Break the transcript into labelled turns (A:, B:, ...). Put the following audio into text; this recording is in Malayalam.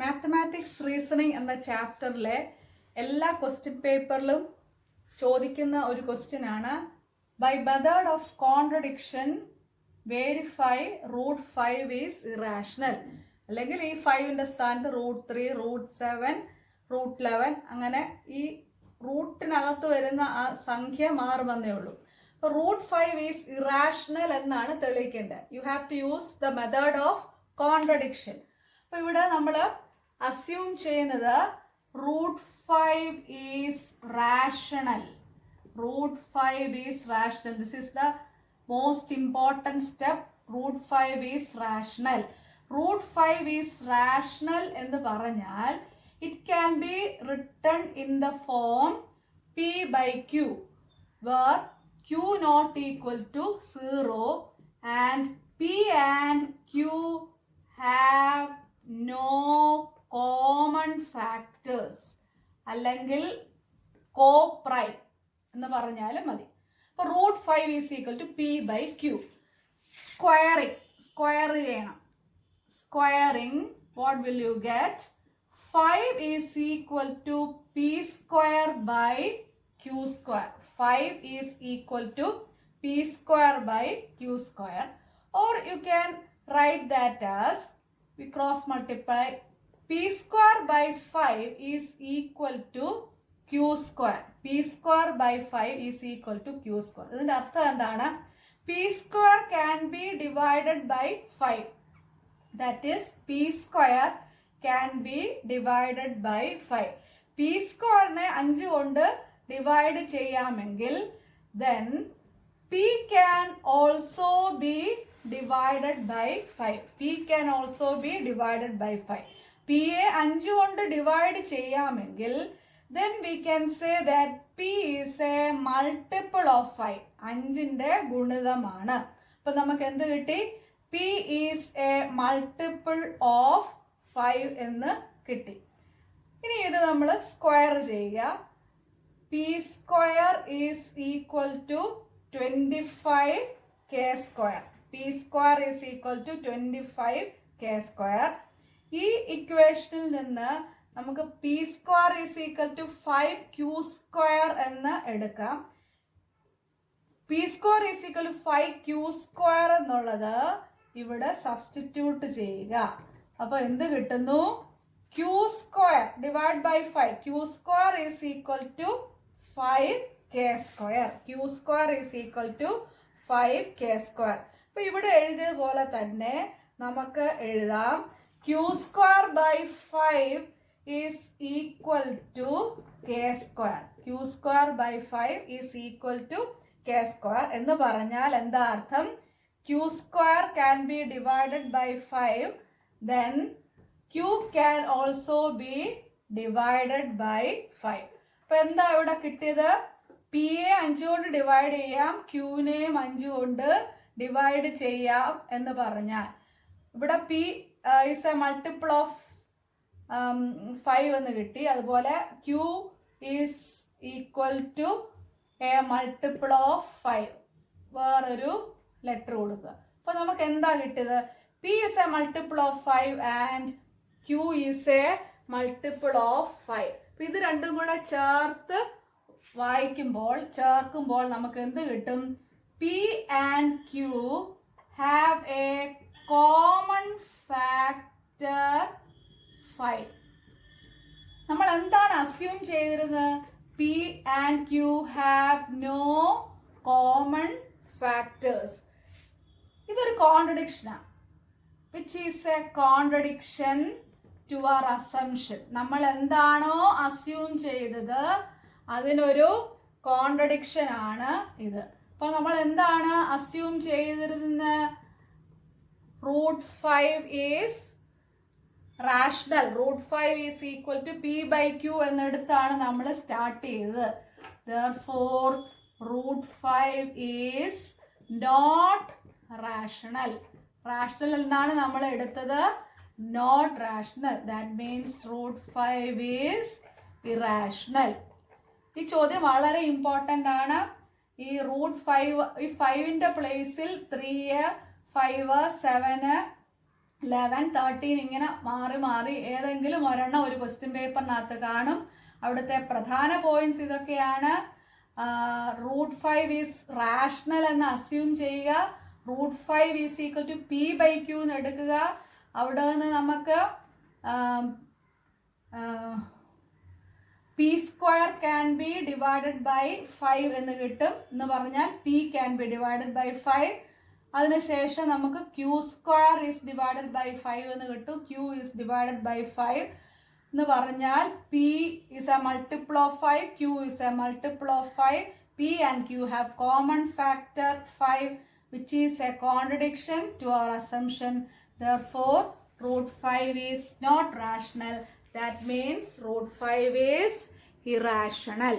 A: മാത്തമാറ്റിക്സ് റീസണിങ് എന്ന ചാപ്റ്ററിലെ എല്ലാ ക്വസ്റ്റ്യൻ പേപ്പറിലും ചോദിക്കുന്ന ഒരു ക്വസ്റ്റ്യൻ ആണ്. By method of contradiction verify root 5 is irrational. അല്ലെങ്കിൽ ഈ 5ന്റെ സ്ഥാനത്ത് റൂട്ട് 3, റൂട്ട് 7, റൂട്ട് 11 അങ്ങനെ ഈ റൂട്ടിനകത്ത് വരുന്ന ആ സംഖ്യ മാറുമെന്നേ ഉള്ളൂ. റൂട്ട് 5 ഈസ് ഇറാഷണൽ എന്നാണ് തെളിയിക്കേണ്ടത്. You have to use the method of contradiction. അപ്പൊ ഇവിടെ നമ്മൾ അസ്യൂം ചെയ്യുന്നത് root 5 is rational. Root 5 is rational. This is the most important step. Root 5 is rational. Root 5 is rational എന്ന് പറഞ്ഞാൽ it can be written in the form P by Q, where Q not equal to 0 and P and Q have no common factors, അല്ലെങ്കിൽ കോപ്രൈം എന്ന് പറഞ്ഞാലും മതി. അപ്പൊ root 5 is equal to P by Q. Square ചെയ്യണം. Squaring, what will you get? 5 is equal to P square by Q square. 5 is equal to P square by Q square. Or you can write that as, we cross multiply, p square by 5 is equal to q square. p square by 5 is equal to q square. ഇതിന്റെ അർത്ഥം എന്താണ്? p square can be divided by 5. That is, p square can be divided by 5. p square-നെ 5 കൊണ്ട് divide ചെയ്യാമെങ്കിൽ then p can also be divided by 5. p can also be divided by 5. p യെ 5 കൊണ്ട് divide ചെയ്യാമെങ്കിൽ then we can say that p is a multiple of 5. 5ന്റെ ഗുണിതമാണ്. അപ്പൊ നമുക്ക് എന്ത് കിട്ടി? p is a multiple of 5 എന്ന് കിട്ടി. ഇനി ഇത് നമ്മൾ സ്ക്വയർ ചെയ്യുക. p square is equal to 25 k square. p square is equal to 25 k square. ഈ ഇക്വേഷനിൽ നിന്ന് നമുക്ക് p square is equal to 5q square എന്ന് എടുക്കാം. p square is equal to 5q square എന്നുള്ളത് ഇവിടെ സബ്സ്റ്റിറ്റ്യൂട്ട് ചെയ്യുക. അപ്പൊ എന്ത് കിട്ടുന്നു? q square divided by 5. q square is equal to 5k square. q square is equal to 5k square. അപ്പൊ ഇവിടെ എഴുതിയതുപോലെ തന്നെ നമുക്ക് എഴുതാം q square by 5 is equal to k square. q square by 5 is equal to k square എന്ന് പറഞ്ഞാൽ എന്താ അർത്ഥം? q square can be divided by 5, then q can also be divided by 5. അപ്പൊ എന്താ ഇവിടെ കിട്ടിയത്? p യെ 5 കൊണ്ട് ഡിവൈഡ് ചെയ്യാം, q-നെയും 5 കൊണ്ട് ഡിവൈഡ് ചെയ്യാം എന്ന് പറഞ്ഞാൽ ഇവിടെ p is a multiple of 5 എന്ന് കിട്ടി. അതുപോലെ q is equal to a multiple of 5. വേറൊരു ലെറ്റർ കൊടുക്കുക. അപ്പൊ നമുക്ക് എന്താ കിട്ടിയത്? p is a multiple of 5 and q is a multiple of 5. അപ്പൊ ഇത് രണ്ടും കൂടെ ചേർക്കുമ്പോൾ നമുക്ക് എന്ത് കിട്ടും? p and q have a common factor 5. നമ്മൾ എന്താണ് അസ്യൂം ചെയ്തിരുന്നത്? p and q have no common factors. ഇതൊരു കോൺട്രഡിക്ഷനാണ്. which is a contradiction to our assumption. നമ്മൾ എന്താണോ അസ്യൂം ചെയ്തത് അതിനൊരു കോൺട്രഡിക്ഷൻ ആണ് ഇത്. അപ്പൊ നമ്മൾ എന്താണ് അസ്യൂം ചെയ്തിരുന്നത്? Root 5 is rational. Root 5 is equal to P by Q എന്നെടുത്താണ് നമ്മൾ സ്റ്റാർട്ട് ചെയ്തത്. therefore root 5 is not rational. Rational എന്നാണ് നമ്മൾ എടുത്തത്, not rational. That means root 5 is irrational. ഈ ചോദ്യം വളരെ ഇമ്പോർട്ടൻ്റ് ആണ്. ഈ റൂട്ട് 5, ഈ 5ന്റെ പ്ലേസിൽ 3, 5, 7 11, 13 ഇങ്ങനെ മാറി മാറി ഏതെങ്കിലും ഒരെണ്ണം ഒരു ക്വസ്റ്റ്യൻ പേപ്പറിനകത്ത് കാണും. അവിടുത്തെ പ്രധാന പോയിന്റ്സ് ഇതൊക്കെയാണ്. √5 ഈസ് റാഷണൽ എന്ന് അസ്യൂം ചെയ്യുക. √5 ഈസ് ഈക്വൽ ടു P/Q എന്ന് എടുക്കുക. അവിടെ നിന്ന് നമുക്ക് P² can be divided by 5 എന്ന് കിട്ടും. എന്ന് പറഞ്ഞാൽ P can be divided by 5. അതിനുശേഷം നമുക്ക് Q² is divided by 5 എന്ന് കിട്ടും. Q is divided by 5 എന്ന് പറഞ്ഞാൽ P is a multiple of 5, Q is a multiple of 5. P and Q have common factor 5, which is a contradiction to our assumption. Therefore, √5 is not rational. That means √5 is irrational.